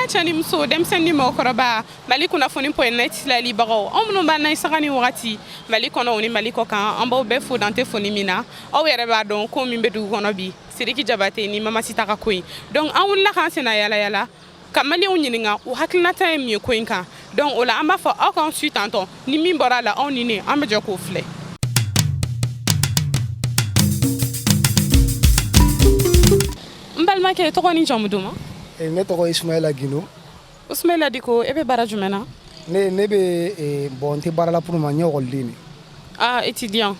Chani muso denmisɛnnin mɔgɔkɔrɔba Mali kunnafoni.net filɛlibagaw anw minnu b'an na saga ni wagati Mali kɔnɔ ni Mali kɔ kan an b'aw bɛɛ fo dan tɛ foli min na aw yɛrɛ b'a dɔn ko min bɛ dugu kɔnɔ bi Sidiki Jabate ni Mama Sita ka ko in donc an wulila k'an senna yala yala ka Maliyɛnw ɲininka u hakilinata ye mun ye ko in kan donc o la an b'a fɔ aw k'an su tantɔ ni min bɔra a la aw ni ne an bɛ jɛ k'o filɛ. N balimakɛ tɔgɔ ni jamu duman? Ne tɔgɔ Ismaila Gino. Ismaila Diko e bɛ baara jumɛn na? Ne bɛ bon n tɛ baara la pour ma n ye école Ah étudiant.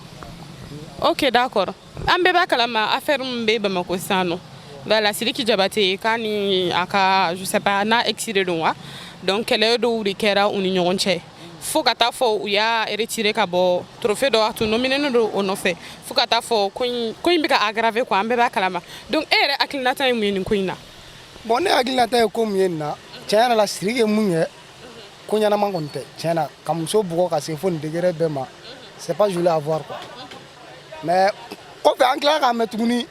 Ok d'accord. An bɛɛ b'a kalama affaire min bɛ Bamako sisan nɔ. Voilà Sidiki Jabate k'a ni a ka je sais pas n'a ex de don wa donc kɛlɛ dɔw de kɛra u ni ɲɔgɔn cɛ fo ka taa fɔ u y'a retiré ka bɔ trophée dɔ a tun nominé don o nɔfɛ fo ka taa fɔ ko in bɛ ka aggraver quoi an bɛɛ b'a kalama donc e yɛrɛ hakilinata ye mun ye nin ko in na? Bon ne hakilinata ye ko min ye nin na tiɲɛ yɛrɛ la Sidiki ye mun kɛ ko ɲɛnama kɔni tɛ tiɲɛ na ka muso bugɔ ka se fo nin degré bɛɛ ma c'est pas joli à voir quoi mais kɔfɛ an tila k'a mɛn tuguni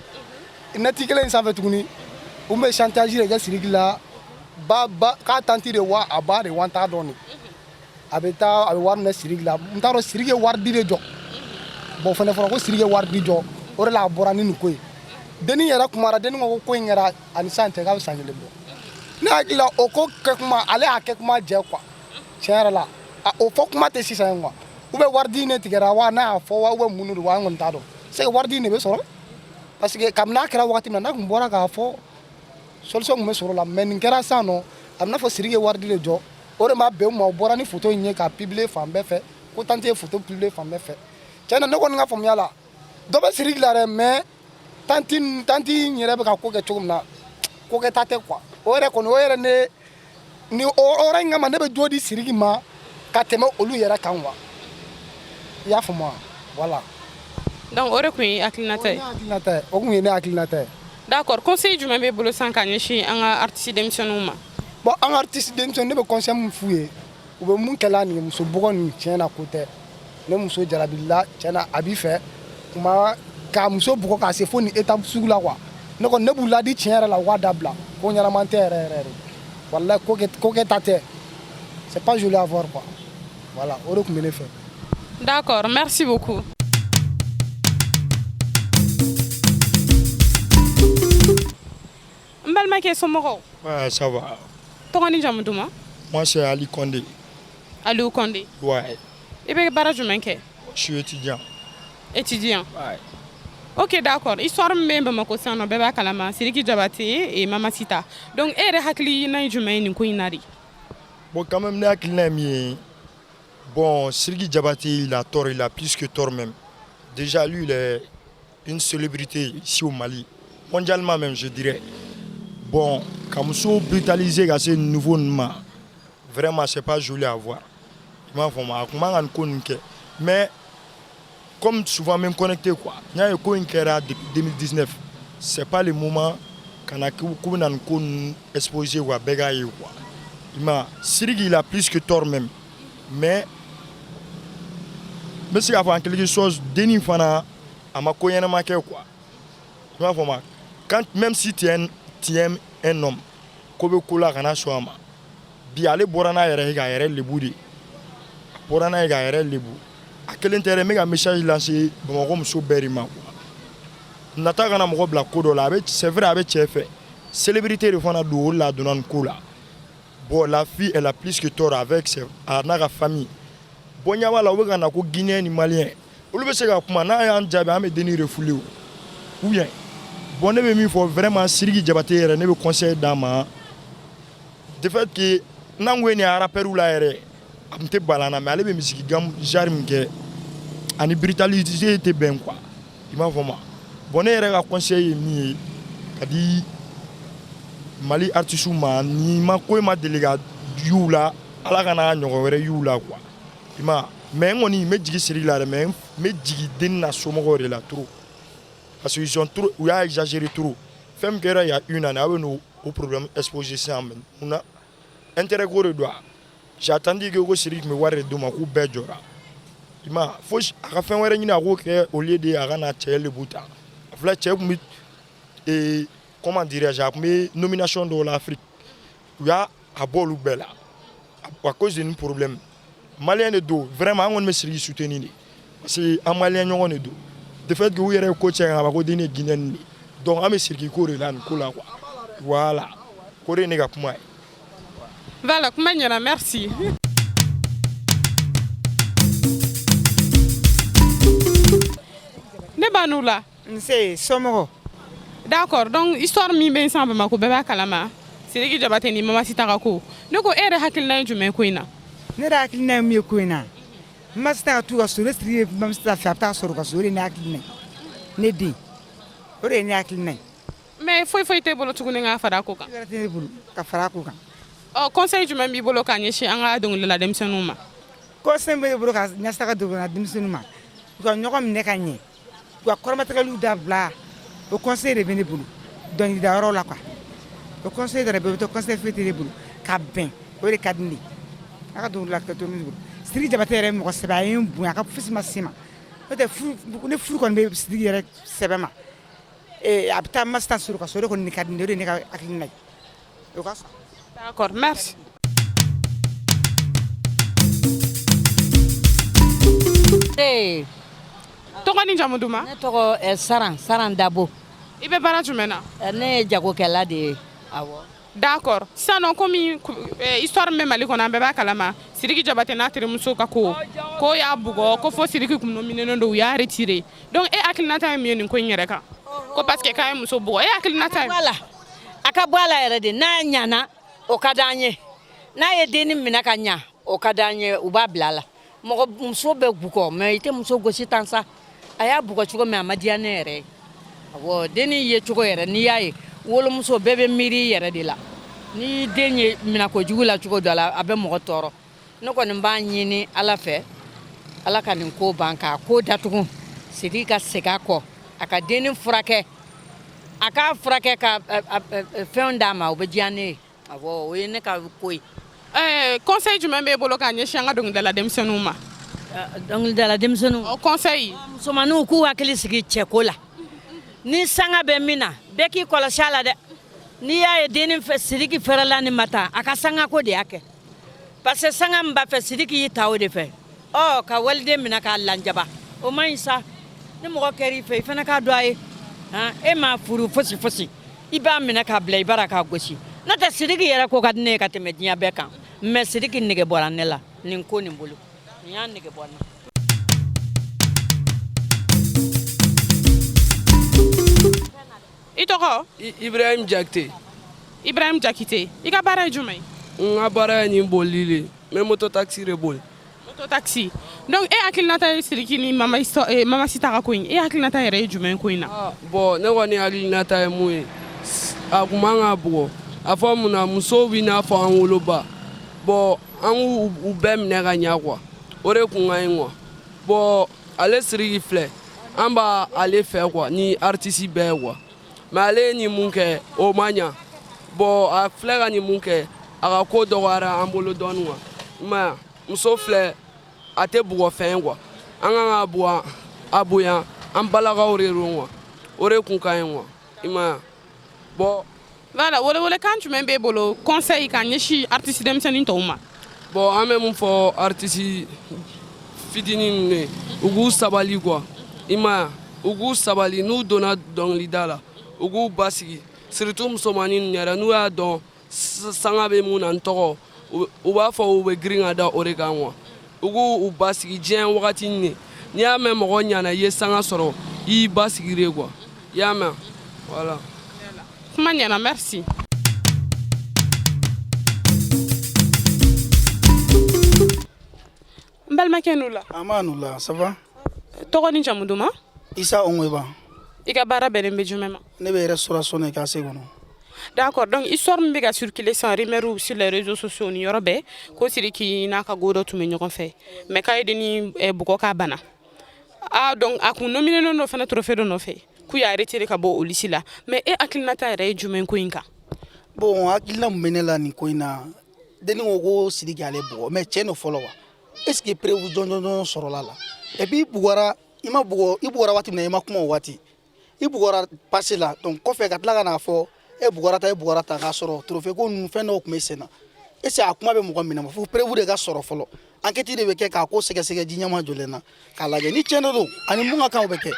neti kelen in sanfɛ tuguni u bɛ chantage de kɛ Sidiki la k'a tanti de wa a ba de wa n t'a dɔn de a bɛ wari minɛ Sidiki la n t'a dɔn Sidiki ye wari di de jɔ bon fɛnɛ fɔra ko Sidiki ye wari di jɔ o de la a bɔra ni nin ko ye denni yɛrɛ kumara denni ko in kɛra ani san cɛ k'a bɛ san kelen bɔ ne hakili la o ko kɛ kuma ale y'a kɛ kuma jɛ quoi tiɲɛ yɛrɛ la o fɔ kuma tɛ sisan quoi ou bien wari di ne tigɛra wa n'a y'a fɔ wa ou bien mun de don wa an kɔni t'a dɔn c'est que wari di ne bɛ sɔrɔ parce que kabini n'a kɛra wagati min na n'a tun bɔra k'a fɔ solution tun bɛ sɔrɔ la mais nin kɛra sisan nɔ a bɛ n'a fɔ Sidiki ye wari di de jɔ o de ma bɛn u ma o bɔra ni photo in ye k'a publier fan bɛɛ fɛ ko tante ye photo publier fan bɛɛ fɛ tiɲɛ na ne kɔni ka faamuya la dɔ bɛ Sidiki la dɛ mais tanti in yɛrɛ bɛ ka ko kɛ cogo min na ko kɛta tɛ quoi o yɛrɛ ne ni o yɔrɔ in kama ne bɛ jo di Sidiki ma ka tɛmɛ olu yɛrɛ kan quoi i y'a faamu wa voilà. Donc o de tun ye hakilinata ye? O tun ye ne hakilinata ye. D'accord conseil jumɛn b'e bolo sisan ka ɲɛsin an ka artiste denmisɛnninw ma? Bon an ka artiste denmisɛnninw ne bɛ conseil min f'u ye u bɛ mun kɛla nin ye muso bugɔ nin tiɲɛ na ko tɛ ne muso jarabila tiɲɛ na a b'i fɛ kuma ka muso bugɔ ka se fo nin étape sugu la quoi ne kɔni ne b'u ladi tiɲɛ yɛrɛ la u k'a dabila ko ɲɛnama tɛ yɛrɛ walahi ko kɛta tɛ c'est pas joli à voir quoi voilà o de tun bɛ ne fɛ. D'accord merci beaucoup. N balimakɛ somɔgɔw? Ouais, ça va. Tɔgɔ ni jamu duman? Moi c'est Ali Condé. Aliou Condé? Ouais. I bɛ baara jumɛn kɛ? Je suis étudiant. Étudiant? Ouais. Ok d'accord histoire min bɛ Bamako sisan nɔ bɛɛ b'a kalama Sidiki Jabate et Mama Sita donc e yɛrɛ hakilina ye jumɛn ye nin ko in na de? Bon quand même ne hakilina ye min ye bon Sidiki Jabate il a tort, il a plus que tort même. Déjà lui il est une célébrité ici au Mali, mondialement même je dirais. Bon, quand muso brutalisé à ce nouveau ma vraiment c'est pas joli à voir. Mais comme souvent même connecté quoi. Il y a un coin qui est depuis 2019. C'est pas le moment qu'on a exposé ou à bégayer quoi. Sidiki il a plus que tort même. Mais si avant quelque chose Denis Fana a ma koyana marqué quoi. Quand même si tu aimes un homme, kobe kola kana soama. Bi ale borana yɛrɛ ka yɛrɛ lebu de. Borana ka yɛrɛ lebu. A kelen tɛ me ka message lancer Bamako muso bɛɛ de ma quoi. Nata kana mɔgɔ bila ko dɔ la, c'est vrai a bɛ cɛ fɛ. Célébrité de fana don o la donna nin ko la. Bon la fille elle a plus que tort avec n'a ka famille. Bon ɲa b'a la u bɛ ka na ko Guinéen ni Malien. Olu bɛ se ka kuma n'a y'an jaabi an bɛ denni refoulé o. Ou bien bon ne bɛ min fɔ vraiment Sidiki Jabate yɛrɛ ne bɛ conseil d'a ma de fait que n'an ko ni rappeur la yɛrɛ a tun tɛ balana mais ale bɛ misiki gam genre min kɛ ani brutalité tɛ bɛn quoi i m'a fɔ ma bon ne yɛrɛ ka conseil ye min ye ka di Mali artiste ma ni ma ko ma deli ka y'u la ala kana ɲɔgɔn wɛrɛ y'u la quoi i ma mais n kɔni n bɛ jigi Sidiki la dɛ mais n bɛ jigi den na somɔgɔw de la trop. Parce qu'ils ont trop, ou a exagéré trop. Femme qui il y a une année, o problème exposé sisan mun na intérêt ko de do j'ai attendu que ko Sidiki me wari do ma k'u bɛɛ jɔra i ma fo a ka fɛn wɛrɛ ɲini a k'o kɛ au lieu de a ka na cɛ lebu ta a filɛ cɛ kun bɛ comment dirais-je a kun bɛ nomination dɔw la Afrique u y'a bɔ olu bɛɛ la à cause de problème malien de do vraiment an kɔni bɛ Sidiki soutenir de parce que an malien ɲɔgɔn de do de fait que u yɛrɛ ye ko cɛ kan ka ko den ye Guinéen de donc an bɛ Sidiki ko de la nin ko la quoi voilà ko de ye ne ka kuma ye. Voilà, kuma ɲɛna merci. Ne b'a n'u la. Nse somɔgɔ. D'accord donc histoire min bɛ san Bamako bɛɛ b'a kalama Sidiki Jabate ni Mama Sitaka ko ne ko e yɛrɛ hakilina ye jumɛn ko in na. Ne yɛrɛ hakilina ye mun ye ko in na Mama Sitaka t'u ka so ne Sidiki ye Mama Sitaka fɛ a bɛ taa sɔrɔ ka so o de ye ne hakilina ye ne den o de ye ne hakilina ye. Mais foyi t'e bolo tuguni k'a fara a ko kan. Foyi wɛrɛ tɛ ne bolo ka fara a ko kan. Conseil jumɛn b'i bolo k'a ɲɛsin an ka dɔnkilidala denmisɛnninw ma. Conseil bɛ ne bolo ka ɲɛsin a ka dɔnkilidala denmisɛnninw ma u ka ɲɔgɔn minɛ ka ɲɛ u ka kɔrɔmatigɛliw dabila o conseil de bɛ ne bolo dɔnkilidayɔrɔ la quoi o conseil dɔrɔn bɛ to conseil foyi tɛ ne bolo ka bɛn o de ka di ne ye a ka dɔnkilidala kɛ to ne bolo Sidiki Jabate yɛrɛ ye mɔgɔ sɛbɛ a ye n bonya a ka fosi ma se ma n'o tɛ ne furu kɔni bɛ Sidiki yɛrɛ sɛbɛ ma a bɛ taa Mama Sitaka sɔrɔ ka so o de kɔni ka di ne ye o de ye ne ka hakilina ye o ka sɔn. D'accord merci. Tɔgɔ ni jamu duman? Ne tɔgɔ Saran Dabo. I bɛ baara jumɛn na? Ne ye jagokɛla de ye. Awɔ. D'accord sisan nɔ komi histoire min bɛ Mali kɔnɔ an bɛɛ b'a kalama Sidiki Jabate n'a terimuso ka ko y'a bugɔ ko fo Sidiki kun nominenen don u y'a retiré donc e hakilinata ye mun ye nin ko in yɛrɛ kan ko parce que k'a ye muso bugɔ e hakilinata ye. A ka bɔ a la yɛrɛ de n'a ɲana o ka d'an ye n'a ye denni minɛ ka ɲa o ka d'an ye u b'a bila a la mɔgɔ muso bɛ bugɔ mais i tɛ muso gosi tan sa a y'a bugɔ cogo min a ma diya ne yɛrɛ ye awɔ denni ye cogo yɛrɛ n'i y'a ye wolomuso bɛɛ bɛ miiri i yɛrɛ de la ni den ye minɛ kojugu la cogo dɔ la a bɛ mɔgɔ tɔɔrɔ ne kɔni b'a ɲini Ala fɛ Ala ka nin ko ban k'a ko datugu Sidiki ka segin a kɔ a ka denni furakɛ a k'a furakɛ ka fɛnw d'a ma o bɛ diya ne ye awɔ o ye ne ka ko ye. Conseil jumɛn b'e bolo k'a ɲɛsin an ka dɔnkilidala denmisɛnninw ma? Dɔnkilidala denmisɛnninw. O conseil. Musomaninw k'u hakili sigi cɛko la ni sanga bɛ min na bɛɛ k'i kɔlɔsi a la dɛ n'i y'a ye denni fɛ Sidiki fɛrɛla ni ma taa a ka sangako de y'a kɛ parce que sanga min b'a fɛ Sidiki y'i ta o de fɛ ka waliden minɛ k'a lanjaba o man ɲi sa ni mɔgɔ kɛr'i fɛ i fana k'a dɔn a ye e m'a furu fosi i b'a minɛ k'a bila i bara k'a gosi n'o tɛ Sidiki yɛrɛ ko ka di ne ye ka tɛmɛ diɲɛ bɛɛ kan mais Sidiki nege bɔra ne la nin ko nin bolo nin y'a nege bɔ ne la. I tɔgɔ? Ibrahim Jakite. Ibrahim Jakite i ka baara ye jumɛn ye? N ka baara ye nin bolili le n bɛ moto taxi de boli. Moto taxi donc e hakilinata ye Sidiki ni Mama Sitaka ko in e hakilinata yɛrɛ ye jumɛn ko in na? Bon ne kɔni hakilinata ye mun ye a kun man ka bugɔ a fɔ mun na musow b'i n'a fɔ an woloba bon an k'u bɛɛ minɛ ka ɲɛ quoi o de kun ka ɲi quoi bon ale Sidiki filɛ an b'a ale fɛ quoi ni artiste bɛɛ ye quoi mais ale ye nin mun kɛ o ma ɲa bon a filɛ ka nin mun kɛ a ka ko dɔgɔyara an bolo dɔɔni quoi i m'a ye muso filɛ a tɛ bugɔ fɛn ye quoi an kan ka bugɔ a bonya an balakaw de don quoi o de kun ka ɲi quoi i m'a ye bon. Voilà welekan jumɛn b'e bolo conseil k'a ɲɛsin artiste denmisɛnnin tɔw ma? Bon an bɛ mun fɔ artiste fitinin ninnu ye u k'u sabali quoi i m'a ye u k'u sabali n'u donna dɔnkilida la u k'u basigi surtout musomanin ninnu yɛrɛ n'u y'a dɔn sanga bɛ mun na n tɔgɔ u b'a fɔ u bɛ girin ka da o de kan quoi u k'u basigi diɲɛ wagati nin n'i y'a mɛn mɔgɔ ɲana i ye sanga sɔrɔ i y'i basigi de quoi i y'a mɛn voilà. Kuma ɲɛna merci. N balimakɛ n'u la. An b'a n'u la ça va. Tɔgɔ ni jamu duman? Isa Ongoiba. I ka baara bɛnnen bɛ jumɛn ma? Ne bɛ restauration de kɛ kɔnɔ. D'accord donc histoire min bɛ ka circuler sans rumeur sur les réseaux sociaux ni yɔrɔ bɛɛ ko Sidiki n'a ka go dɔ tun bɛ ɲɔgɔn fɛ mais k'a ye denni bugɔ k'a bana donc a kun nominenen dɔ fana trophée dɔ nɔfɛ k'u y'a retiré ka bɔ o liste la mais e hakilinata yɛrɛ ye jumɛn ko in kan? Bon hakilina mun bɛ ne la nin ko in na denni ko ko Sidiki ale bugɔ mais cɛ no fɔlɔ wa est ce que preuve jɔnjɔn sɔrɔla la et puis i bugɔra i ma bugɔ i bugɔra waati min na i ma kuma o waati i bugɔra passé la donc kɔfɛ ka tila ka n'a fɔ e bugɔra ta k'a sɔrɔ trophée ko ninnu fɛn dɔw tun bɛ sen na est ce que a kuma bɛ mɔgɔ min na fo preuve de ka sɔrɔ fɔlɔ enquête de bɛ kɛ k'a ko sɛgɛsɛgɛ ji ɲɛma jɔlen na k'a lajɛ ni tiɲɛ de don ani mun ka kan o bɛ kɛ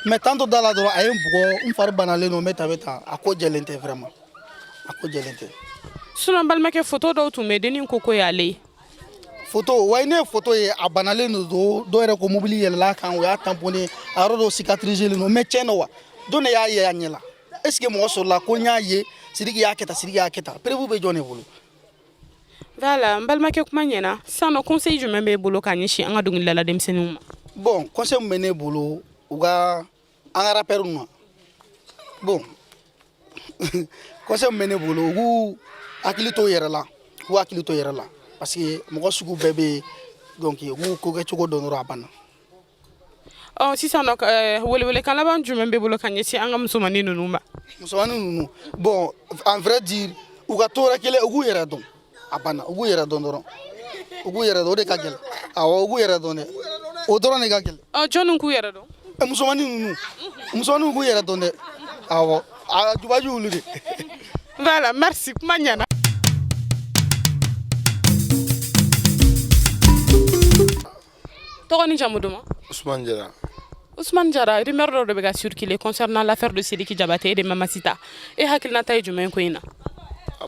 mais tant da la dɔrɔn a ye n bugɔ n fari banalen don n bɛ tan a ko jɛlen tɛ vraiment a ko jɛlen tɛ. sinon balimakɛ photo dɔw tun bɛ denni ko y'ale ye. photo wa ne ye photo ye a banalen don dɔw yɛrɛ ko mobili yɛlɛla kan o y'a tamponné a yɔrɔ dɔw cicatriser len don mais tiɲɛ don wa don de y'a ye a ɲɛ la est ce que mɔgɔ sɔrɔla ko n y'a ye Sidiki y'a kɛ tan preuve bɛ jɔn de bolo. Voilà, n balimakɛ kuma ɲɛna sisan nɔ conseil jumɛn b'e bolo k'a ɲɛsin an ka dɔnkilidala denmisɛnninw ma. Bon conseil min bɛ ne bolo u ka an ka rappeurs ma bon conseil min bɛ ne bolo u k'u hakili to yɛrɛ la parce que mɔgɔ sugu bɛɛ bɛ yen donc u k'u ko kɛ cogo dɔn dɔrɔn a banna. sisan nɔ welewelekan laban jumɛn b'e bolo ka ɲɛsin an ka musomanin ninnu ma. musomanin ninnu bon en vrai dire u ka to yɔrɔ kelen u k'u yɛrɛ dɔn a banna u k'u yɛrɛ dɔn dɔrɔn u k'u yɛrɛ dɔn o de ka gɛlɛn awɔ u k'u yɛrɛ dɔn dɛ o dɔrɔn de ka gɛlɛn. jɔnni k'u yɛrɛ dɔn. musomanin k'u yɛrɛ dɔn dɛ awɔ a jubaju wulu de. Voilà, merci kuma ɲɛna. tɔgɔ ni jamu duman. Ousmane Diarra. Ousmane Diarra, rumeur dɔ de bɛ ka circuler concernant l'affaire de Sidiki Diabaté et de Mama Sita. E hakilinata ye jumɛn ko in na?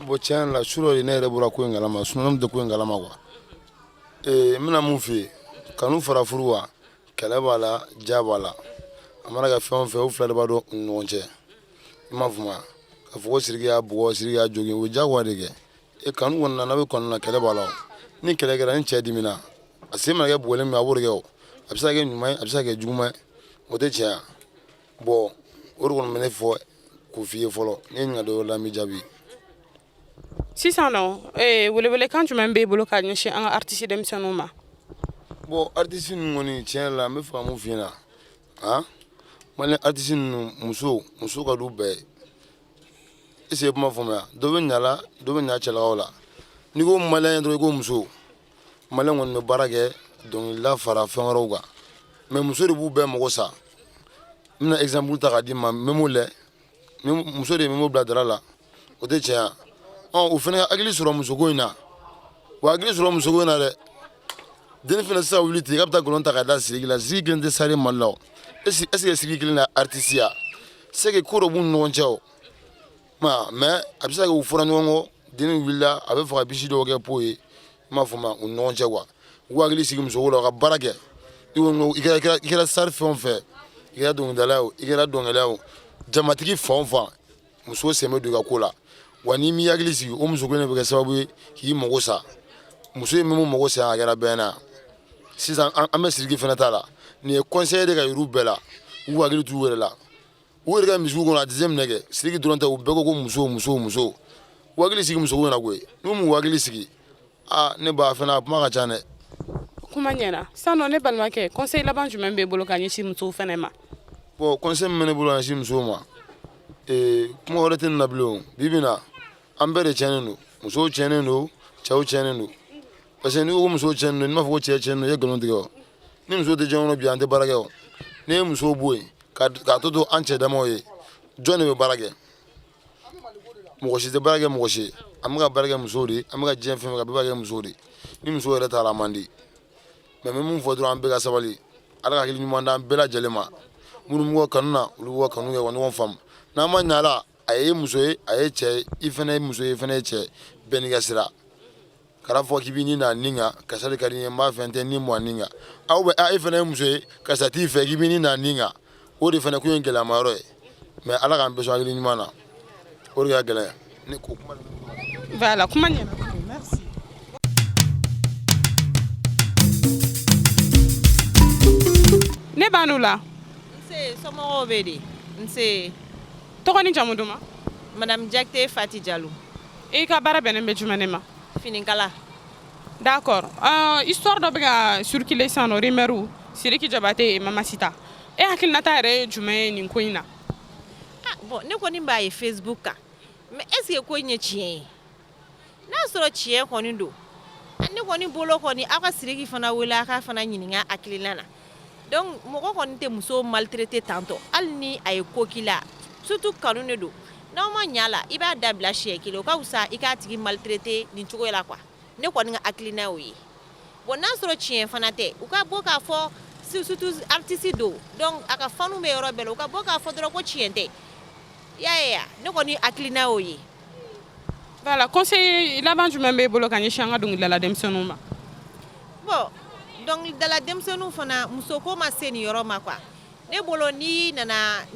Bon tiɲɛ la su dɔ de ne yɛrɛ bɔra ko in kalama sinon ne tun tɛ ko in kalama quoi. N bɛna mun f'i ye kanu fara furu wa kɛlɛ b'a la ja b'a la a mana kɛ fɛn o fɛn o fila de b'a dɔn u ni ɲɔgɔn cɛ i m'a faamu wa k'a fɔ ko Sidiki y'a bugɔ Sidiki y'a jogin o ye diyagoya de kɛ kanu kɔni na n'a bɛ kɔnɔna na kɛlɛ b'a la o ni kɛlɛ kɛra ni cɛ dimina a sen mana kɛ bugɔlen min a b'o de kɛ o a bɛ se ka kɛ ɲuman ye a bɛ se ka kɛ juguman ye o tɛ tiɲɛ ye bon o de kɔni bɛ ne fɔ k'o f'i ye fɔlɔ ne ye ɲininkali dɔ la n bɛ jaabi. sisan nɔ welewelekan jumɛn b'e bolo k'a ɲɛsin an ka artiste denmisɛnninw ma. bon artiste ninnu kɔni tiɲɛ la n bɛ fɛ ka mun f'i ɲɛna han maliyɛn artiste ninnu muso ka d'u bɛɛ ye est ce que kuma faamuya dɔ bɛ ɲa la dɔ bɛ ɲa cɛlakaw la n'i ko maliyɛn dɔrɔn i ko muso maliyɛn kɔni bɛ baara kɛ dɔnkilida fara fɛn wɛrɛw kan mais muso de b'u bɛɛ mago sa n bɛna exemple ta k'a d'i ma memo lɛ muso de ye memo bila dara la o tɛ tiɲɛ ye o fana hakili sɔrɔ musoko in na wa hakili sɔrɔ musoko in na dɛ denni fana sisan wuli ten i ka bɛ taa gɔlɔn ta ka da Sidiki la Sidiki kelen tɛ sare Mali la o est ce que Sidiki kelen na artiste ya c'est que ko dɔ b'u ni ɲɔgɔn cɛ o mais a bɛ se ka kɛ u fɔra ɲɔgɔn kɔ denni wulila a bɛ fɛ ka bisi dɔw kɛ po ye i m'a faamuya u ni ɲɔgɔn cɛ quoi u k'u hakili sigi musoko la u ka baara kɛ i kɛra sari fɛn o fɛn i kɛra dɔnkilidala ye o i kɛra dɔnkilidala ye o jamatigi fan o fan muso sen bɛ don i ka ko la wa n'i m'i hakili sigi o muso kelen de bɛ kɛ sababu ye k'i mago sa muso ye min mago sa a kɛra bɛɛ na sisan an bɛ Sidiki fana ta la nin ye conseiller de ka yir'u bɛɛ la u k'u hakili t'u yɛrɛ la u yɛrɛ ka misiw kɔnɔ a tɛ se minɛ kɛ Sidiki dɔrɔn tɛ u bɛɛ ko ko muso u hakili sigi muso ko in na koyi n'u m'u hakili sigi ne ba fana a kuma ka ca dɛ. kuma ɲɛna sisan nɔ ne balimakɛ conseil laban jumɛn b'e bolo k'a ɲɛsin musow fana ma. bon conseil min bɛ ne bolo k'a ɲɛsin musow ma kuma wɛrɛ tɛ nin na bilen o bi bi in na an bɛɛ de tiɲɛnen don musow tiɲɛnen don cɛw tiɲɛnen don parce que n'i ko musow tiɲɛnen don n'i m'a fɔ ko cɛ tiɲɛnen don i ye nkalon tigɛ o ni muso tɛ diɲɛ kɔnɔ bi an tɛ baara kɛ o n'i ye musow bɔ yen k'a to an cɛ damaw ye jɔn de bɛ baara kɛ mɔgɔ si tɛ baara kɛ mɔgɔ si an bɛ ka baara kɛ musow de an bɛ ka diɲɛ fɛn fɛn kɛ a bɛɛ b'a kɛ musow de ni muso yɛrɛ t'a la a man di mais n bɛ mun fɔ dɔrɔn an bɛɛ ka sabali ala ka hakili ɲuman d'an bɛɛ lajɛlen ma minnu b'u ka kanu na olu b'u ka kanu kɛ ka ɲɔgɔn faamu n'an ma ɲɛ a la a ye muso ye a ye cɛ ye i fana ye muso ye i fana ye cɛ bɛɛ n'i ka sira kana fɔ k'i b'i ni na nin kan karisa de ka di n ye n b'a fɛ n tɛ ni mɔn nin kan aw bɛ e fana ye muso ye karisa t'i fɛ k'i b'i ni na nin kan o de fana kun ye gɛlɛyama yɔrɔ ye mais ala k'an bɛɛ sɔn hakili ɲuman na o de ka gɛlɛn ne ko kuma. voilà kuma ɲɛna. merci. ne b'a n'u la. nse somɔgɔw bɛ di nse. tɔgɔ ni jamu duman. madame Jakite Fati Jalo. i ka baara bɛnnen bɛ jumɛn de ma. finikala. d'accord histoire dɔ bɛ ka circuler sisan nɔ rumeur Sidiki Diabaté et Mama Sita e hakilinata yɛrɛ ye jumɛn ye nin ko in na. bon ne kɔni b'a ye Facebook kan mais est-ce que ko ɲɛ tiɲɛ ye n'a sɔrɔ tiɲɛ kɔni don ne kɔni bolo kɔni aw ka Sidiki fana wele a ka fana ɲininka hakilina na donc mɔgɔ kɔni tɛ muso maltraité tantɔ hali ni a ye ko k'i la surtout kanu de don n'aw ma ɲa la i b'a dabila siɲɛ kelen o ka wusa i k'a tigi maltraité nin cogo la quoi ne kɔni ka hakilina y'o ye bon n'a sɔrɔ tiɲɛ fana tɛ u ka bɔ k'a fɔ surtout artiste do donc a ka fanu bɛ yɔrɔ bɛɛ la u ka bɔ k'a fɔ dɔrɔn ko tiɲɛ tɛ y'a ye ya ne kɔni hakilina y'o ye. Voilà, conseil laban jumɛn b'e bolo ka ɲɛsin an ka dɔnkilidala denmisɛnninw ma? Bon, dɔnkilidala denmisɛnninw fana muso ko ma se nin yɔrɔ ma quoi ne bolo n'i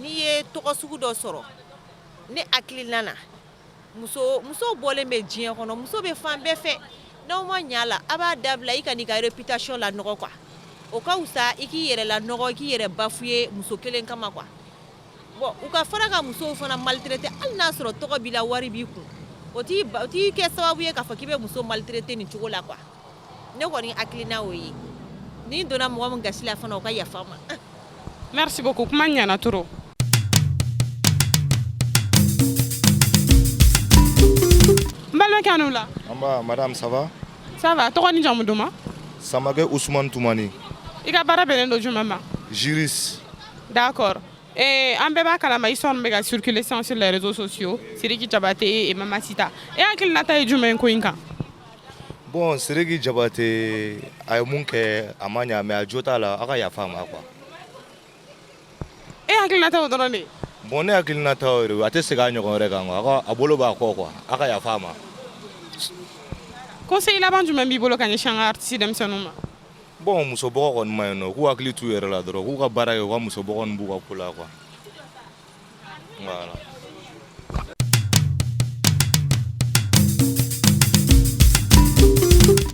ye tɔgɔ sugu dɔ sɔrɔ ne hakilina na muso bɔlen bɛ diɲɛ kɔnɔ muso bɛ fan bɛɛ fɛ n'aw ma ɲa la a b'a dabila i ka n'i ka réputation la nɔgɔ quoi o ka wusa i k'i yɛrɛ la nɔgɔ i k'i yɛrɛ bafouer muso kelen kama quoi bon u ka fara ka musow fana maltraité hali n'a sɔrɔ tɔgɔ b'i la wari b'i kun o t'i kɛ sababu ye k'a fɔ k'i bɛ muso maltraité nin cogo la quoi ne kɔni hakilina y'o ye ni donna mɔgɔ min gasi la fana o ka yafa n ma. Merci beaucoup, kuma ɲana trop. N balimakɛ an'u la. Amba, madame, ça va? Ça va, tɔgɔ ni jamu duman? Samake Ousmane Toumani. I ka baara bɛnnen don jumɛn ma? Juriste. D'accord. An bɛɛ b'a kalama histoire min bɛ ka circuler sur les réseaux sociaux Sidiki Jabate et Mama Sita. E hakilinata ye jumɛn ko in kan? Bon, Sidiki Jabate a ye mun kɛ a ma ɲa mais a jo t'a la a ka yafa a ma quoi. E hakilinata o dɔrɔn de? Bon, ne hakilinata o de a tɛ segin a ɲɔgɔn wɛrɛ kan quoi. A bolo b'a kɔ quoi. A ka yafa a ma. Conseil laban jumɛn b'i bolo ka ɲɛsin an ka artiste denmisɛnninw ma? Bon, musobɔgɔ kɔni ma ɲi nɔ k'u hakili t'u yɛrɛ la dɔrɔn k'u ka baara kɛ u ka musobɔgɔ nin b'u ka ko la quoi. Voilà.